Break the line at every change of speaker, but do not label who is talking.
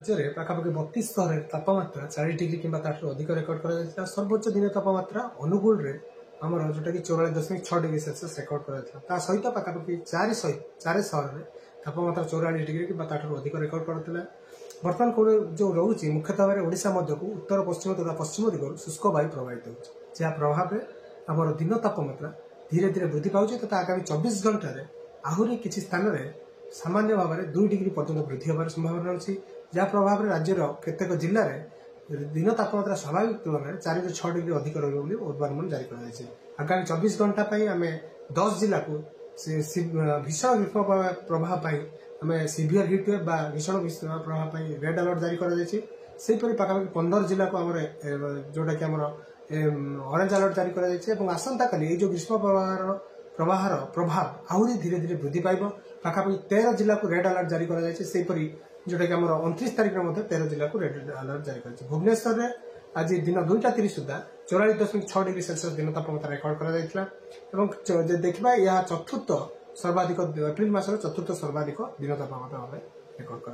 राज्य में पाखापाखि 32 स्तर तापमात्रा 4 डिग्री कि अधिक रेकर्ड कर सर्वोच्च दिन तापमात्रा अनुगुल रे आमर जोटा कि 44.6 डिग्री सेल्सियस रेकर्ड कर सहित पाखापाखि 4 सहर में तापमात्रा 44 डिग्री कि अधिक रेकर्ड करता। बर्तमान जो रोचे मुख्यतः भाव ओडिशा मध्य को उत्तर पश्चिम तथा पश्चिम दिगर शुष्क वायु प्रभावित हो प्रभाव में आमर दिन तापमात्रा धीरे धीरे वृद्धि पाँच तथा आगामी 24 घंटे आहरी किसी स्थान में सामान्य भाव में 2 डिग्री पर्यंत वृद्धि होवार संभावना अच्छी जहाँ प्रभाव में राज्यर केतेक जिले में दिन तापमात्रा स्वाभाविक तुलन में 4 ରୁ 6 डिग्री अधिक रही पूर्वानुमान जारी कर आगामी 24 घंटा आम 10 जिला को भीषण ग्रीष्म प्रभाव आम सीवियर हिट वेव बा भीषण ग्रीष्म प्रभाव रेड अलर्ट जारी कर पाखापाखि 15 जिला को आम जोटा कि ऑरेंज अलर्ट जारी कर आसंता काली जो ग्रीष्म प्रवाहर प्रभाव आहरी धीरे धीरे वृद्धि पाइब पाखापाखि 13 जिला को रेड अलर्ट जारी कर जोटा कि 29 तारिख में 13 जिला को रेड अलर्ट जारी कर भुवनेश्वर में आज दिन 2:30 सुधा 44.6 डिग्री सेल्सियस दिन तापमात्रा रेकर्ड कर देखा यह चतुर्थ सर्वाधिक एप्रिल मासर चतुर्थ सर्वाधिक दिन तापमात्रा भाव रेकर्ड कर।